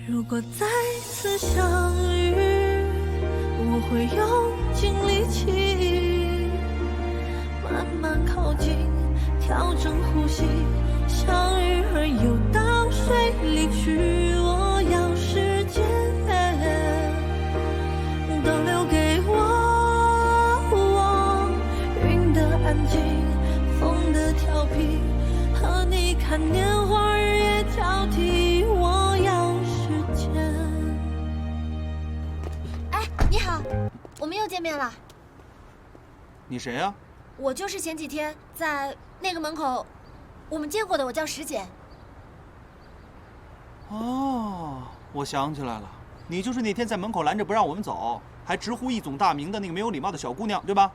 如果再次相遇，我会用尽力气，慢慢靠近，调整呼吸，相遇而又到水里去。我要时间都留给我，云的安静，风的调皮，和你看年华日夜交替。我要时间。哎，你好，我们又见面了。你谁呀？我就是前几天在那个门口我们见过的，我叫石简。哦，我想起来了，你就是那天在门口拦着不让我们走，还直呼易总大名的那个没有礼貌的小姑娘，对吧？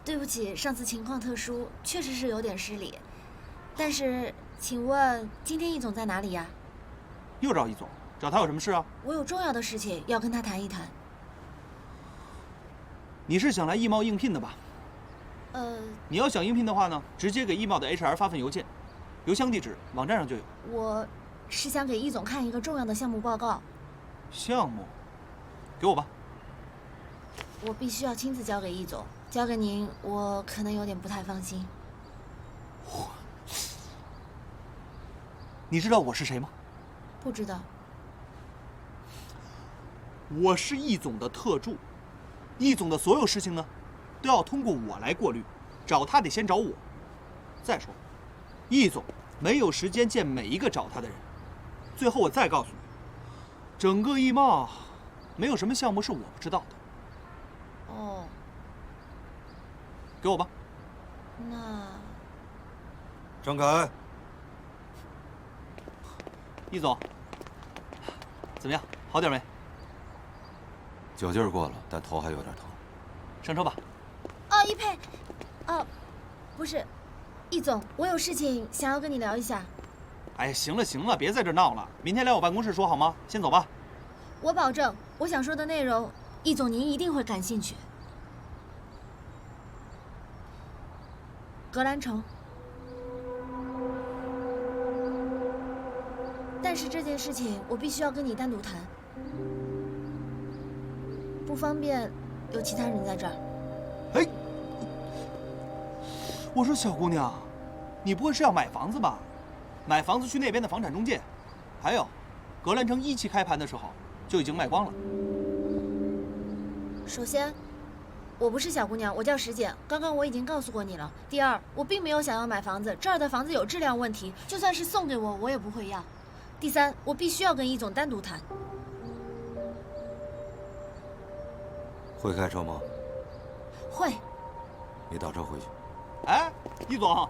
对不起，上次情况特殊，确实是有点失礼。但是，请问今天易总在哪里呀？又找易总，找他有什么事啊？我有重要的事情要跟他谈一谈。你是想来易贸应聘的吧？你要想应聘的话呢，直接给易贸的 HR 发份邮件，邮箱地址网站上就有。我是想给易总看一个重要的项目报告。项目，给我吧。我必须要亲自交给易总，交给您，我可能有点不太放心。你知道我是谁吗？不知道。我是易总的特助，易总的所有事情呢，都要通过我来过滤，找他得先找我。再说，易总没有时间见每一个找他的人。最后我再告诉你，整个易贸没有什么项目是我不知道的。哦，给我吧。那张凯，易总，怎么样？好点没？酒劲儿过了，但头还有点疼。上车吧。哦，一佩，哦，不是，易总，我有事情想要跟你聊一下。哎，行了行了，别在这闹了，明天来我办公室说好吗？先走吧。我保证，我想说的内容，易总您一定会感兴趣。格兰城，但是这件事情我必须要跟你单独谈，不方便有其他人在这儿。哎，我说小姑娘，你不会是要买房子吧？买房子去那边的房产中介，还有，格兰城1期开盘的时候就已经卖光了。首先，我不是小姑娘，我叫石简，刚刚我已经告诉过你了。第二，我并没有想要买房子，这儿的房子有质量问题，就算是送给我，我也不会要。第三，我必须要跟易总单独谈。会开车吗？会。你打车回去。哎，易总，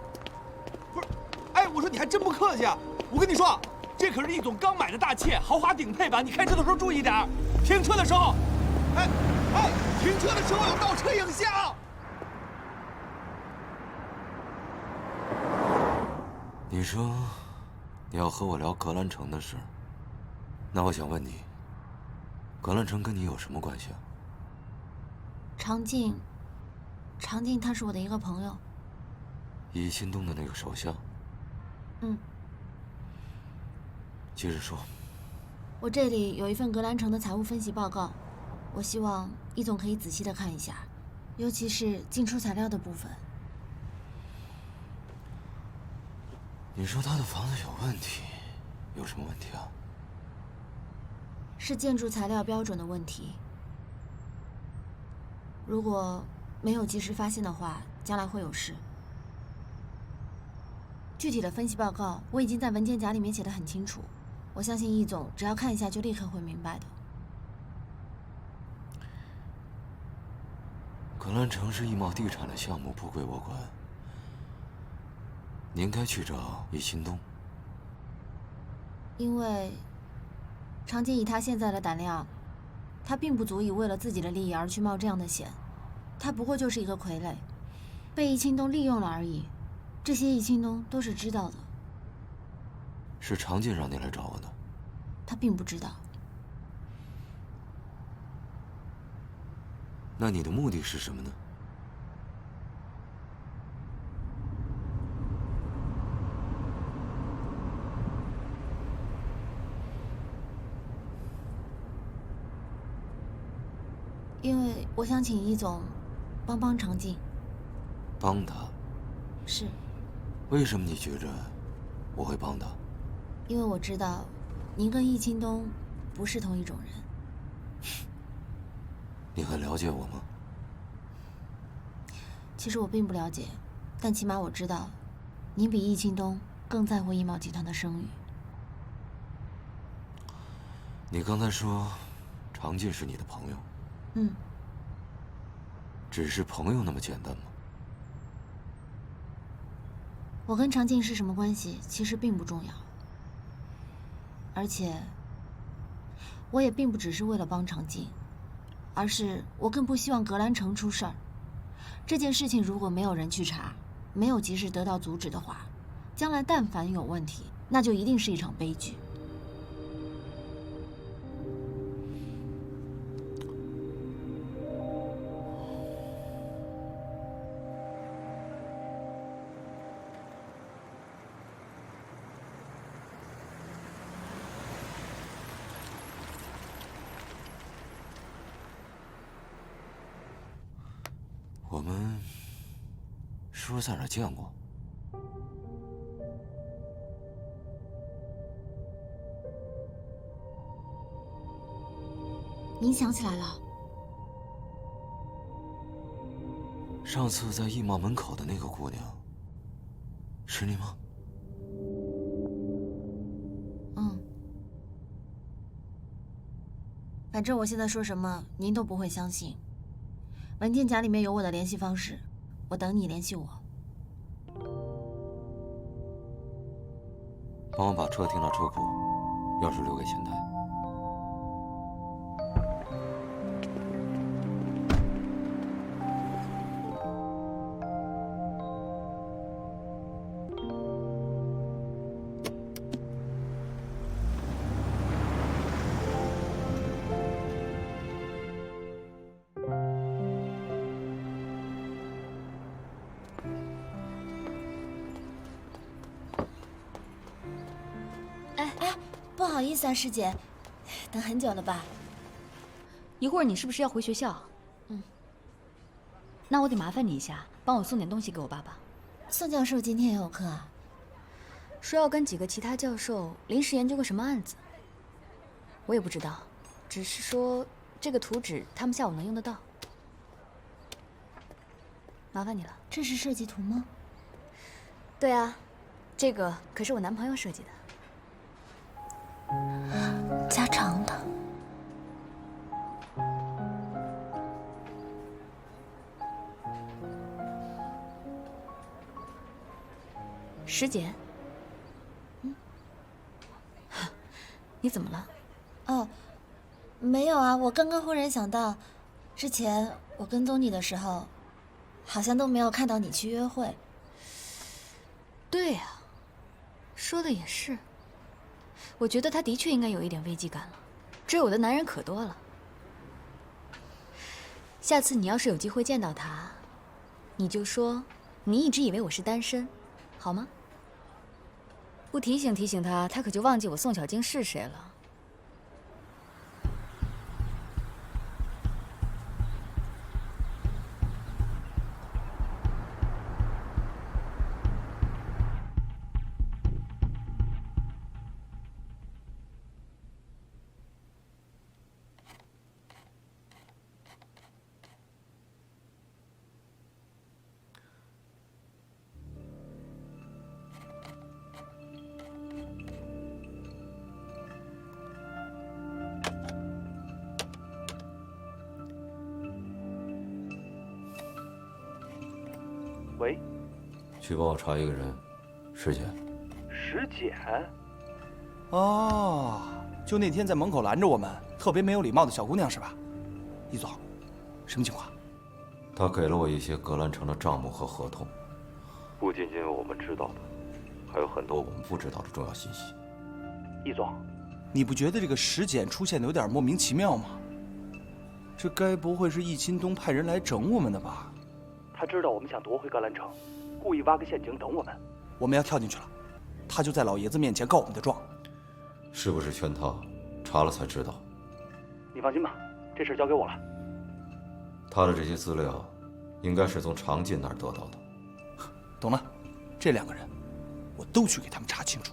不是，哎，我说你还真不客气啊！我跟你说，这可是易总刚买的大切，豪华顶配版，你开车的时候注意点，停车的时候，停车的时候要倒车影像。你说你要和我聊格兰城的事，那我想问你，格兰城跟你有什么关系啊？常静他是我的一个朋友。易新东的那个首相。嗯。接着说。我这里有一份格兰城的财务分析报告，我希望易总可以仔细的看一下，尤其是进出材料的部分。你说他的房子有问题，有什么问题啊？是建筑材料标准的问题。如果没有及时发现的话，将来会有事。具体的分析报告我已经在文件夹里面写得很清楚，我相信易总只要看一下就立刻会明白的。格兰城是易贸地产的项目，不归我管。你应该去找易新东。因为常静以他现在的胆量，他并不足以为了自己的利益而去冒这样的险，他不过就是一个傀儡，被易清东利用了而已。这些易清东都是知道的。是常静让你来找我的？他并不知道。那你的目的是什么呢？因为我想请易总帮帮常静。帮他？是。为什么你觉着我会帮他？因为我知道，您跟易清东不是同一种人。你很了解我吗？其实我并不了解，但起码我知道，您比易清东更在乎易贸集团的声誉。你刚才说，常静是你的朋友。嗯。只是朋友那么简单吗？我跟常静是什么关系，其实并不重要。而且，我也并不只是为了帮常静，而是我更不希望格兰城出事儿。这件事情如果没有人去查，没有及时得到阻止的话，将来但凡有问题，那就一定是一场悲剧。我们是不是在哪儿见过？您想起来了？上次在易贸门口的那个姑娘，是你吗？嗯。反正我现在说什么，您都不会相信。文件夹里面有我的联系方式，我等你联系我。帮我把车停到车库，钥匙留给前台。不好意思啊，师姐，等很久了吧？一会儿你是不是要回学校？嗯。那我得麻烦你一下，帮我送点东西给我爸爸。宋教授今天也有课啊？说要跟几个其他教授临时研究个什么案子，我也不知道，只是说这个图纸他们下午能用得到。麻烦你了。这是设计图吗？对啊，这个可是我男朋友设计的。加长的。师姐，你怎么了？哦，没有啊，我刚刚忽然想到，之前我跟踪你的时候，好像都没有看到你去约会。对呀，说的也是。我觉得他的确应该有一点危机感了，追我的男人可多了。下次你要是有机会见到他，你就说你一直以为我是单身，好吗？不提醒提醒他，他可就忘记我宋小晶是谁了。喂，去帮我查一个人，石简。石简？哦，就那天在门口拦着我们，特别没有礼貌的小姑娘是吧？易总，什么情况？他给了我一些格兰城的账目和合同，不仅仅有我们知道的，还有很多我们不知道的重要信息。易总，你不觉得这个石简出现的有点莫名其妙吗？这该不会是易清东派人来整我们的吧？他知道我们想夺回格兰城，故意挖个陷阱等我们。我们要跳进去了，他就在老爷子面前告我们的状。是不是全他？查了才知道。你放心吧，这事交给我了。他的这些资料，应该是从常进那儿得到的。懂了，这2个人，我都去给他们查清楚。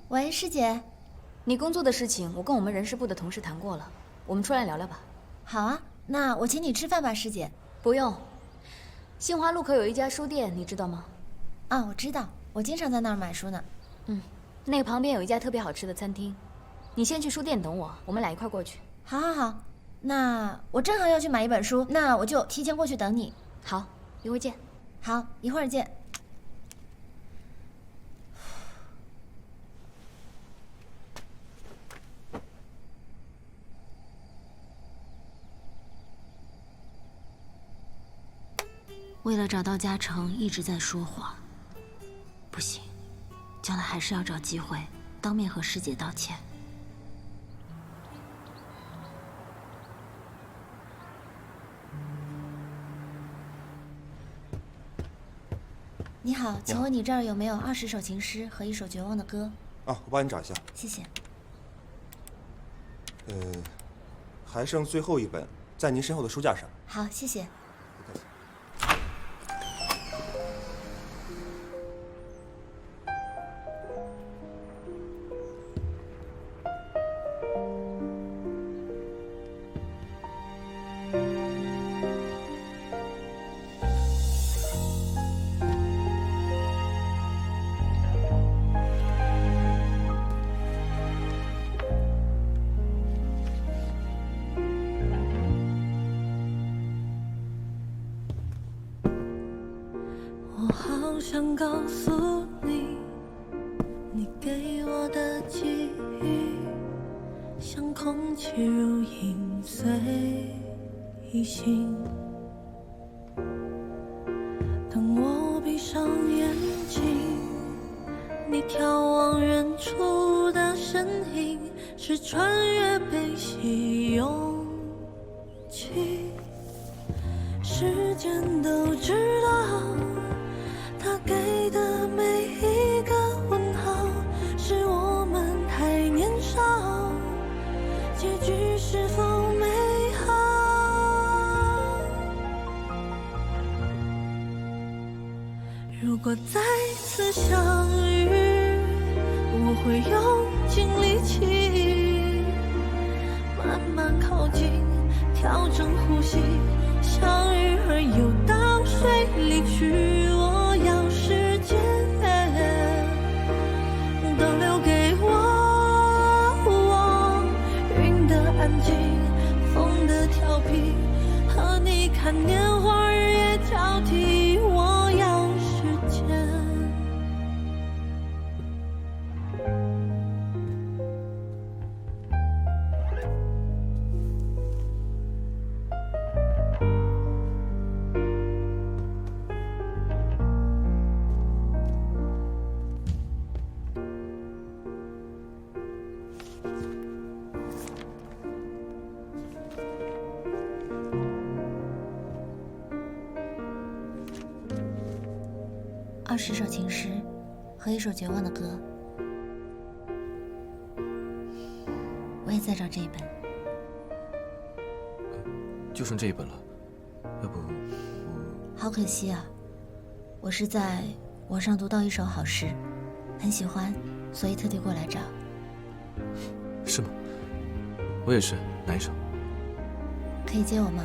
喂，师姐。你工作的事情，我跟我们人事部的同事谈过了，我们出来聊聊吧。好啊，那我请你吃饭吧，师姐。不用。新华路口有一家书店，你知道吗？啊，我知道，我经常在那儿买书呢。那个旁边有一家特别好吃的餐厅，你先去书店等我，我们俩一块过去。好，好，好。那我正好要去买一本书，那我就提前过去等你。好，一会儿见。好，一会儿见。为了找到嘉诚，一直在说谎。不行，将来还是要找机会当面和师姐道歉。你好，请问你这儿有没有20首情诗和1首绝望的歌？啊，我帮你找一下。谢谢。还剩最后一本，在您身后的书架上。好，谢谢。我好想告诉你，你给我的记忆，像空气如影随形。当我闭上眼睛，你眺望远处的身影，是穿越悲喜勇气。时间都知道，他给的每一个问号，是我们太年少，结局是否美好？如果再次相遇，我会用尽力气，慢慢靠近，调整呼吸，相遇而又到水里去。我要时间都留给我，云的安静，风的调皮，和你看年华日夜交替。我要时间。20首情诗和1首绝望的歌，我也在找这一本。就剩这一本了，要不好可惜啊！我是在网上读到一首好诗，很喜欢，所以特地过来找。是吗？我也是，哪一首？可以接我吗？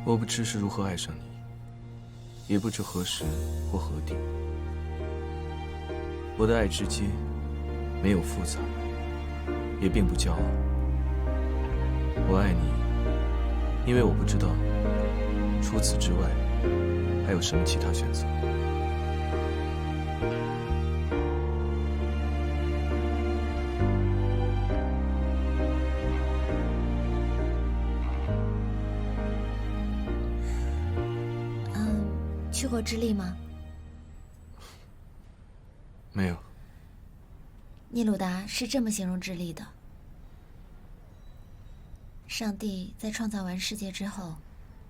我不知是如何爱上你，也不知何时或何地。我的爱之基没有复杂，也并不骄傲。我爱你，因为我不知道除此之外还有什么其他选择。去过智利吗？没有。聂鲁达是这么形容智利的：上帝在创造完世界之后，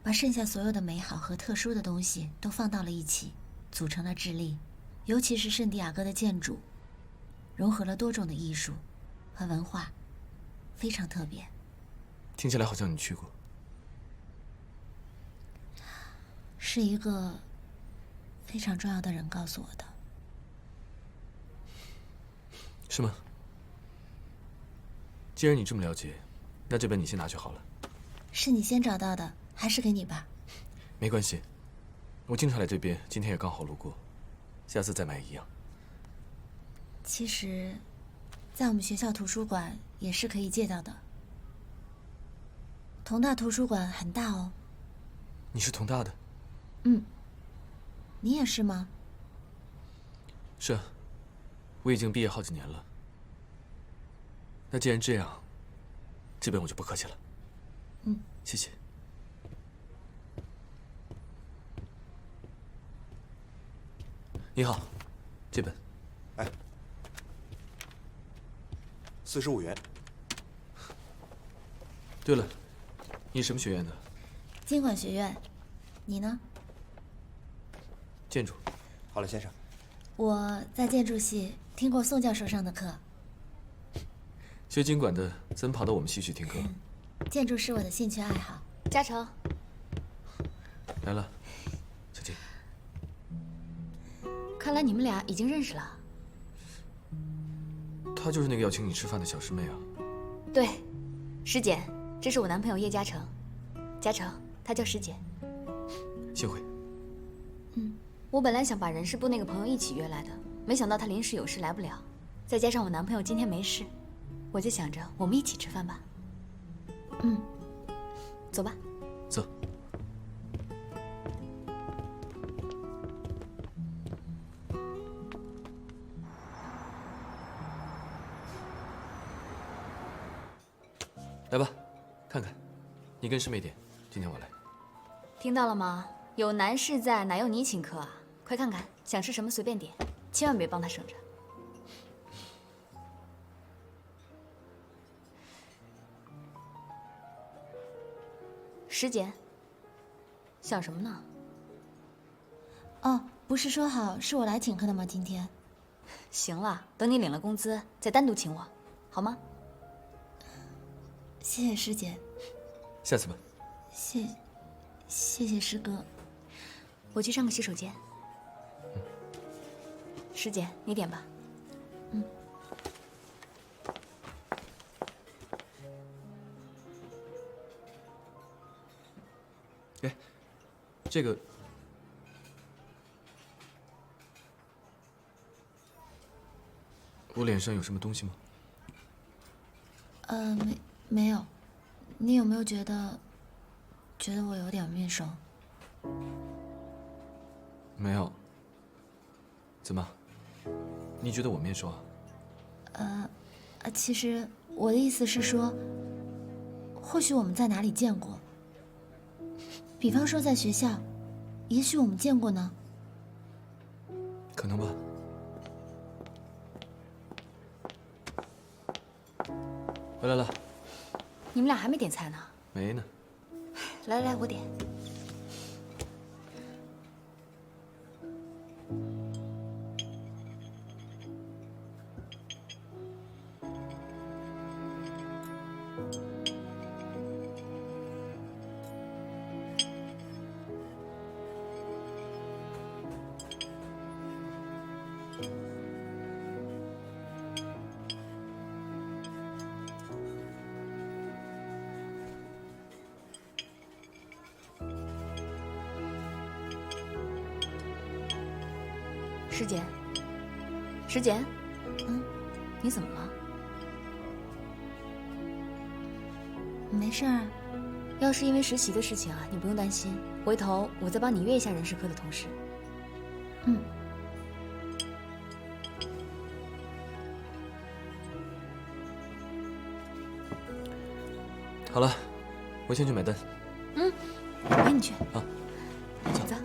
把剩下所有的美好和特殊的东西都放到了一起，组成了智利。尤其是圣地亚哥的建筑，融合了多种的艺术和文化，非常特别。听起来好像你去过。是一个非常重要的人告诉我的。是吗？既然你这么了解，那这本你先拿去好了。是你先找到的，还是给你吧？没关系，我经常来这边，今天也刚好路过，下次再买一样。其实，在我们学校图书馆也是可以借到的。同大图书馆很大哦。你是同大的？嗯。你也是吗？是啊，我已经毕业好几年了。那既然这样，这本我就不客气了。嗯，谢谢。你好，这本。哎，45元。对了，你什么学院的？经管学院。你呢？建筑。好了，先生。我在建筑系听过宋教授上的课。学经管的怎么跑到我们系去听课？建筑是我的兴趣爱好。嘉诚，来了，请进。看来你们俩已经认识了。她就是那个要请你吃饭的小师妹啊。对，师姐，这是我男朋友叶嘉诚。嘉诚，他叫师姐。幸会。我本来想把人事部那个朋友一起约来的，没想到他临时有事来不了，再加上我男朋友今天没事，我就想着我们一起吃饭吧。走吧。走。来吧，看看，你跟师妹点，今天我来。听到了吗？有男士在，哪有你请客啊？快看看，想吃什么随便点，千万别帮他省着。师姐，想什么呢？哦，不是说好是我来请客的吗？今天。行了，等你领了工资再单独请我，好吗？谢谢师姐。下次吧。谢谢师哥。我去上个洗手间。师姐，你点吧。哎，这个我脸上有什么东西吗？没有。你有没有觉得我有点面熟？没有。怎么？你觉得我面熟啊？其实我的意思是说，或许我们在哪里见过，比方说在学校，也许我们见过呢。可能吧。来来来，你们俩还没点菜呢？没呢。来来，我点。师姐，石简，你怎么了？没事儿。要是因为实习的事情啊，你不用担心，回头我再帮你约一下人事科的同事。好了，我先去买单。我陪你去。啊，走。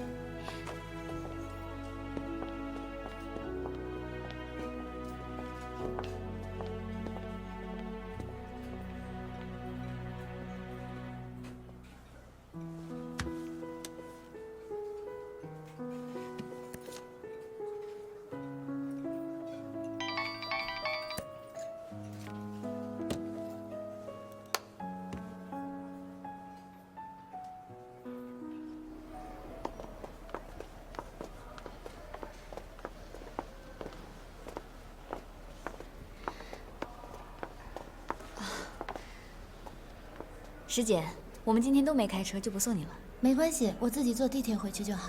石姐，我们今天都没开车，就不送你了。没关系，我自己坐地铁回去就好。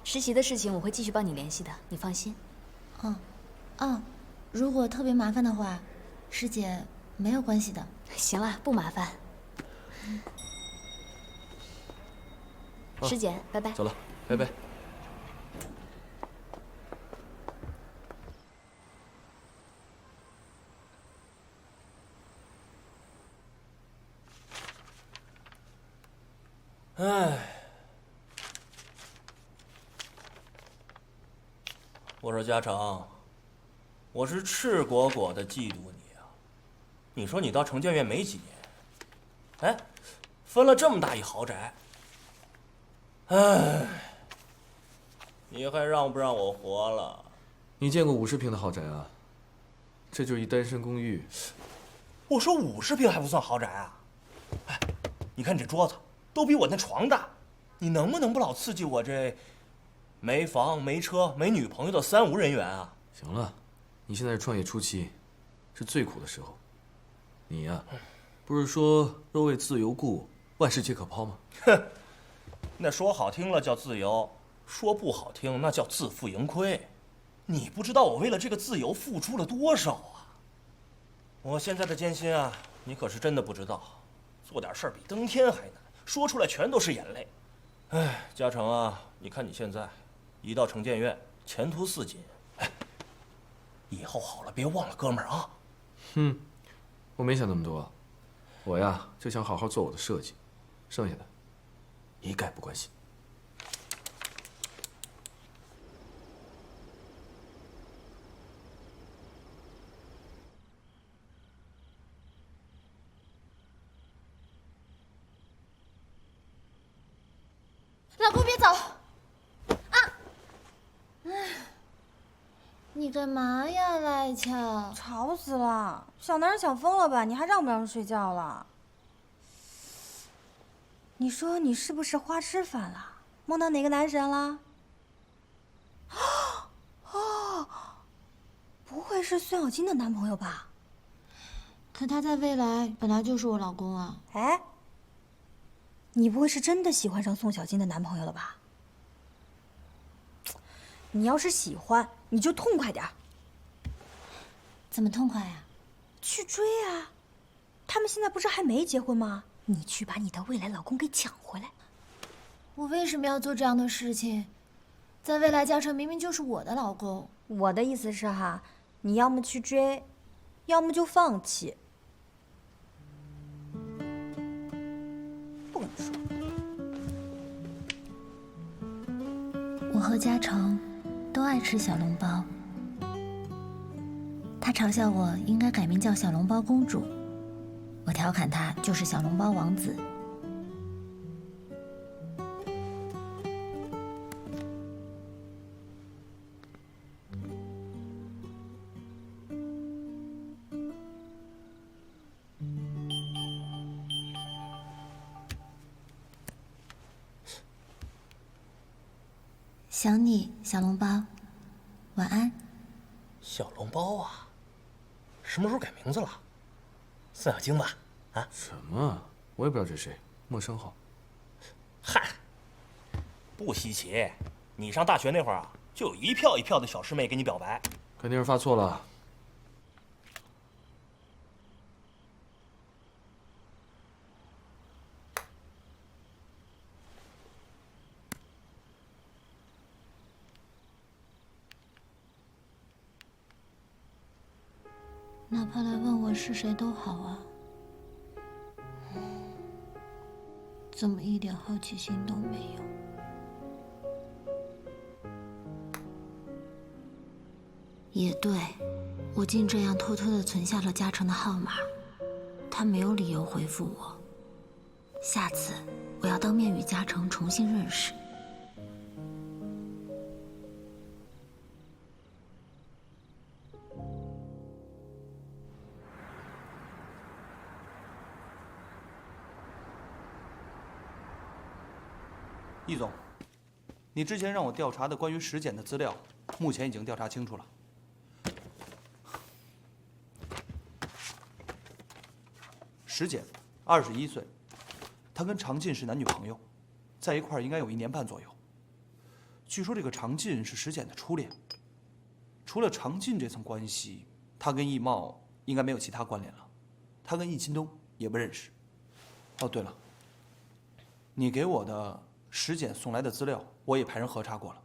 实习的事情我会继续帮你联系的，你放心。如果特别麻烦的话，师姐没有关系的。行了，不麻烦。师姐，拜拜。走了，拜拜。我说嘉诚，我是赤果果的嫉妒你啊！你说你到城建院没几年，分了这么大一豪宅，你还让不让我活了？你见过50平的豪宅啊？这就是一单身公寓。我说50平还不算豪宅啊！你看你这桌子都比我那床大，你能不能不老刺激我这没房没车没女朋友的3无人员啊？行了，你现在是创业初期，是最苦的时候。你呀，不是说若为自由故，万事皆可抛吗？哼，那说好听了叫自由，说不好听那叫自负盈亏。你不知道我为了这个自由付出了多少啊！我现在的艰辛啊，你可是真的不知道。做点事儿比登天还难，说出来全都是眼泪。嘉诚啊，你看你现在，一到城建院，前途似锦。以后好了别忘了哥们儿啊。我没想那么多，我呀就想好好做我的设计，剩下的一概不关心。老公别走！你干嘛呀，赖俏？吵死了！小男人想疯了吧？你还让不让人睡觉了？你说你是不是花痴犯了？梦到哪个男神了？不会是孙小金的男朋友吧？可他在未来本来就是我老公啊！你不会是真的喜欢上宋小金的男朋友了吧？你要是喜欢，你就痛快点儿。怎么痛快呀？去追啊！他们现在不是还没结婚吗？你去把你的未来老公给抢回来。我为什么要做这样的事情？在未来，嘉诚明明就是我的老公。我的意思是哈，你要么去追，要么就放弃。不跟你说。我和嘉诚都爱吃小笼包。他嘲笑我应该改名叫小笼包公主，我调侃他就是小笼包王子。想你，小笼包，晚安。小笼包啊，什么时候改名字了？孙小晶吧？啊？什么？我也不知道这谁，陌生号。嗨，不稀奇，你上大学那会儿啊，就有一票一票的小师妹给你表白。肯定是发错了。哪怕来问我是谁都好啊，怎么一点好奇心都没有？也对，我竟这样偷偷的存下了嘉诚的号码，他没有理由回复我。下次我要当面与嘉诚重新认识。易总，你之前让我调查的关于石简的资料，目前已经调查清楚了。石简，21岁，他跟常进是男女朋友，在一块儿应该有1年半左右。据说这个常进是石简的初恋。除了常进这层关系，他跟易茂应该没有其他关联了。他跟易钦东也不认识。哦，对了，你给我的石简送来的资料，我也派人核查过了，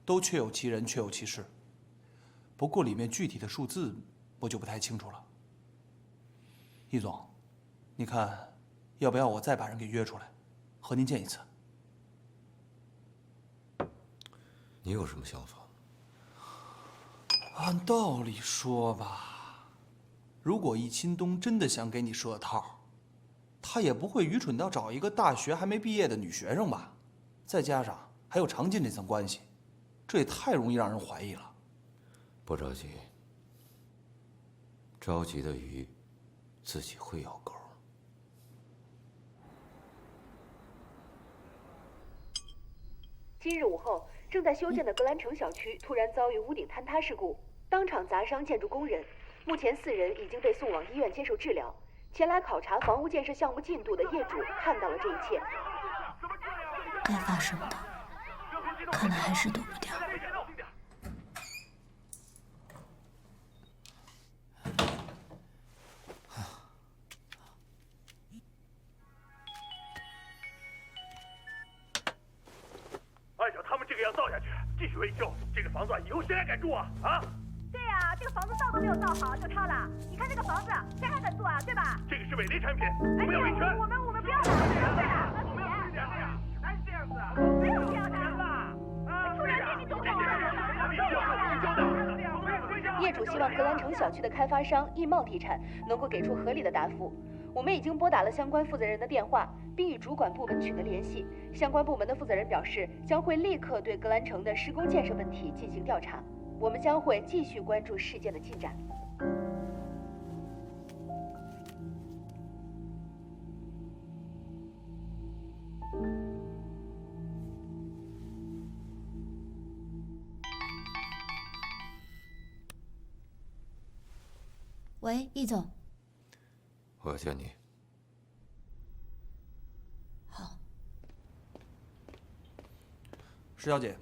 都确有其人，确有其事。不过里面具体的数字，我就不太清楚了。易总，你看，要不要我再把人给约出来，和您见一次？你有什么想法？按道理说吧，如果易钦东真的想给你设套，他也不会愚蠢到找一个大学还没毕业的女学生吧？再加上还有常进这层关系，这也太容易让人怀疑了。不着急，着急的鱼自己会咬钩。今日午后，正在修建的格兰城小区突然遭遇屋顶坍塌事故，当场砸伤建筑工人。目前4人已经被送往医院接受治疗。前来考察房屋建设项目进度的业主看到了这一切。该发生的，看来还是躲不掉。按照他们这个样造下去，继续维修，这个房子以后谁还敢住啊？啊！对呀，这个房子造都没有造好就塌了。你看这个房子，谁还敢住啊？对吧？这个是伪劣产品，我们要维权。我们不要打，对呀，我们要这样的，还是这样子，没有这样的。突然间你走好了。业主希望格兰城小区的开发商易茂地产能够给出合理的答复。我们已经拨打了相关负责人的电话，并与主管部门取得联系。相关部门的负责人表示，将会立刻对格兰城的施工建设问题进行调查。我们将会继续关注事件的进展。喂，易总。我要见你。好。石小姐，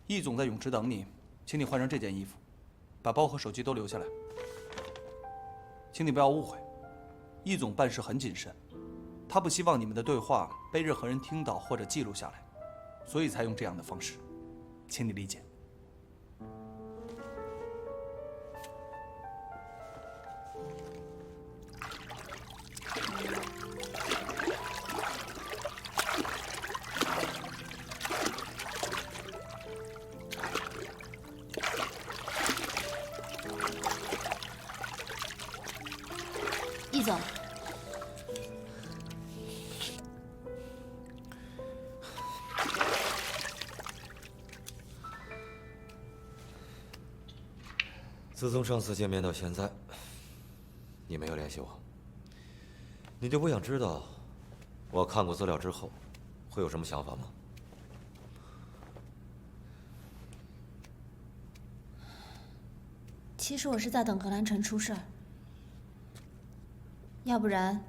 易总在泳池等你，请你换上这件衣服，把包和手机都留下来。请你不要误会，易总办事很谨慎，他不希望你们的对话被任何人听到或者记录下来，所以才用这样的方式，请你理解。易总，自从上次见面到现在，你没有联系我，你就不想知道我看过资料之后会有什么想法吗？其实我是在等格兰城出事儿。要不然，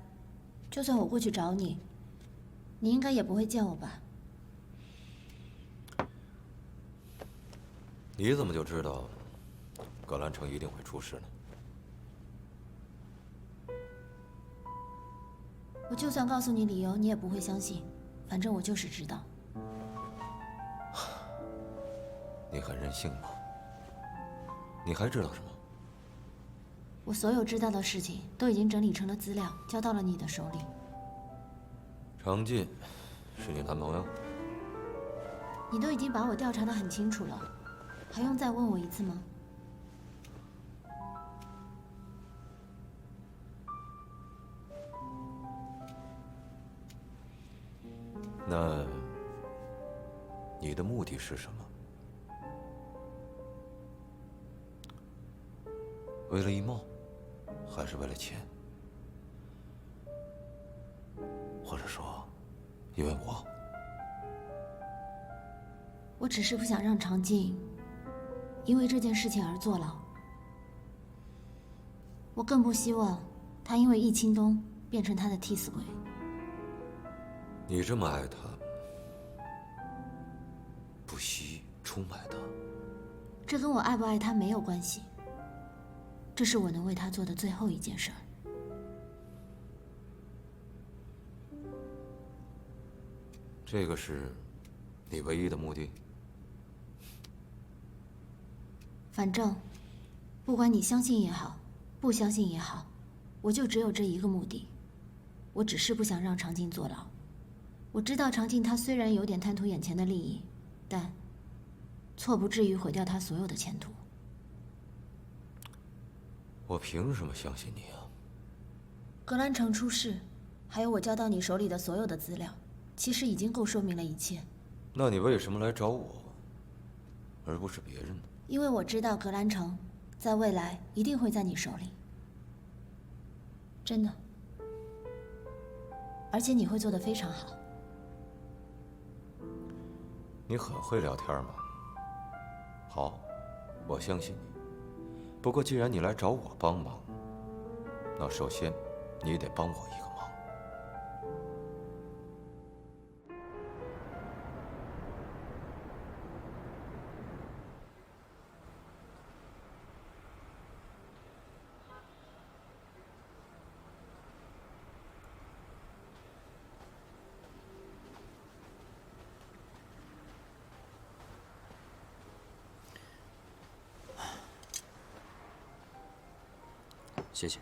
就算我过去找你，你应该也不会见我吧？你怎么就知道葛兰成一定会出事呢？我就算告诉你理由，你也不会相信。反正我就是知道。你很任性吗？你还知道什么？我所有知道的事情都已经整理成了资料，交到了你的手里。常进是你男朋友？你都已经把我调查得很清楚了，还用再问我一次吗？那你的目的是什么？为了易貌，还是为了钱？或者说，因为我？我只是不想让常静因为这件事情而坐牢。我更不希望他因为易清东变成他的替死鬼。你这么爱他，不惜出卖他，这跟我爱不爱他没有关系。这是我能为他做的最后一件事儿。这个是你唯一的目的？反正，不管你相信也好，不相信也好，我就只有这一个目的。我只是不想让常静坐牢。我知道常静她虽然有点贪图眼前的利益，但错不至于毁掉她所有的前途。我凭什么相信你啊？格兰城出事，还有我交到你手里的所有的资料，其实已经够说明了一切。那你为什么来找我，而不是别人呢？因为我知道格兰城在未来一定会在你手里，真的。而且你会做得非常好。你很会聊天嘛。好，我相信你。不过既然你来找我帮忙，那首先你得帮我一个忙。谢谢。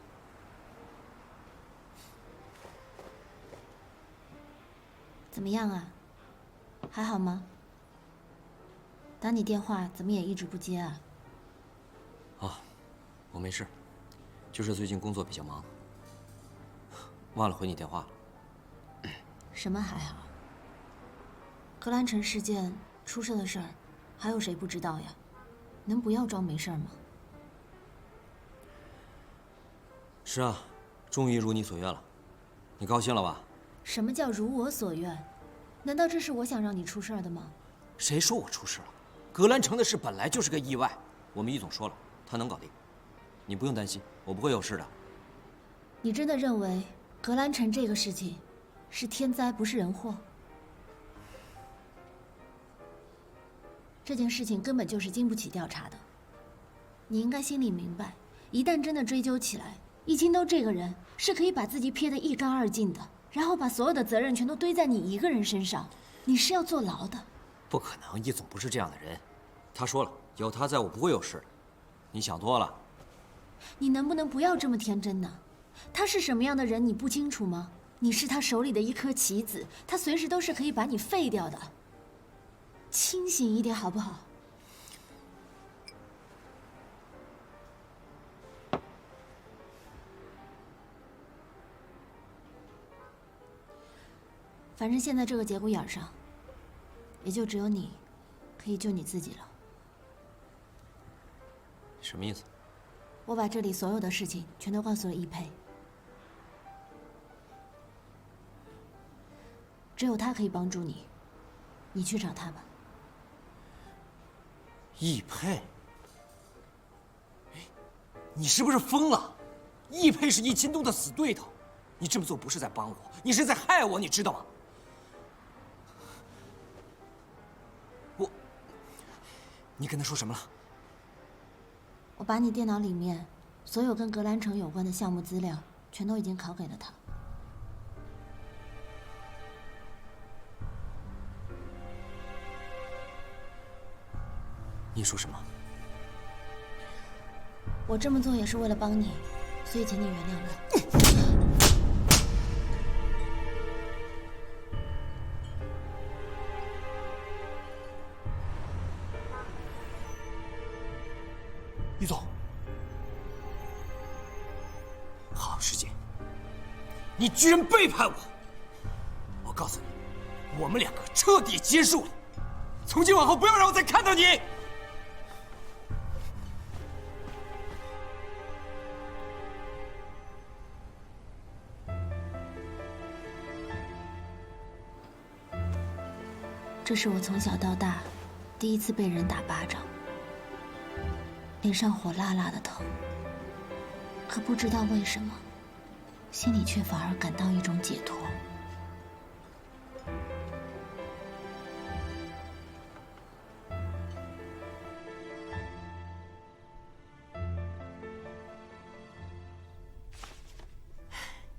怎么样啊？还好吗？打你电话怎么也一直不接啊？啊，我没事，就是最近工作比较忙，忘了回你电话了。什么还好？格兰城事件出事的事儿，还有谁不知道呀？能不要装没事吗？是啊，终于如你所愿了，你高兴了吧？什么叫如我所愿？难道这是我想让你出事儿的吗？谁说我出事了？格兰城的事本来就是个意外，我们易总说了，他能搞定，你不用担心，我不会有事的。你真的认为格兰城这个事情是天灾不是人祸？这件事情根本就是经不起调查的。你应该心里明白，一旦真的追究起来，易清东这个人是可以把自己撇得一干二净的，然后把所有的责任全都堆在你一个人身上，你是要坐牢的。不可能，易总不是这样的人，他说了，有他在我不会有事的。你想多了。你能不能不要这么天真呢？他是什么样的人你不清楚吗？你是他手里的一颗棋子，他随时都是可以把你废掉的。清醒一点好不好？反正现在这个节骨眼上，也就只有你可以救你自己了。什么意思？我把这里所有的事情全都告诉了易佩，只有他可以帮助你，你去找他吧。易佩？你是不是疯了？易佩是易清东的死对头，你这么做不是在帮我，你是在害我，你知道吗？你跟他说什么了？我把你电脑里面所有跟格兰城有关的项目资料全都已经拷给了他。你说什么？我这么做也是为了帮你，所以请你原谅我。于总，好时间，你居然背叛我！我告诉你，我们两个彻底结束了，从今往后不要让我再看到你。这是我从小到大第一次被人打巴掌，脸上火辣辣的疼，可不知道为什么，心里却反而感到一种解脱。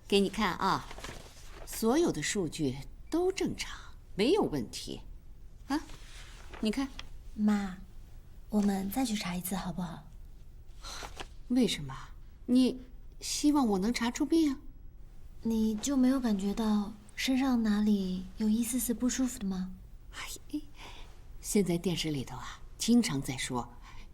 给你看啊，所有的数据都正常，没有问题。啊，你看，妈，我们再去查一次好不好？为什么？你希望我能查出病？你就没有感觉到身上哪里有一丝丝不舒服的吗？现在电视里头啊，经常在说，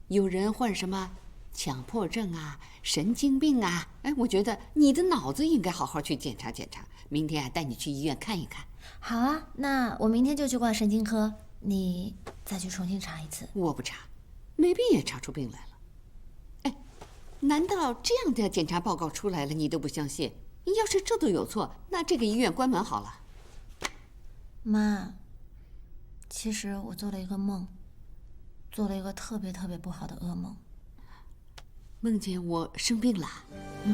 有人患什么强迫症啊、神经病啊。哎，我觉得你的脑子应该好好去检查检查。明天啊，带你去医院看一看。好啊，那我明天就去挂神经科，你再去重新查一次。我不查，没病也查出病来了。哎，难道这样的检查报告出来了，你都不相信？要是这都有错，那这个医院关门好了。妈，其实我做了一个梦，做了一个特别特别不好的噩梦，梦见我生病了。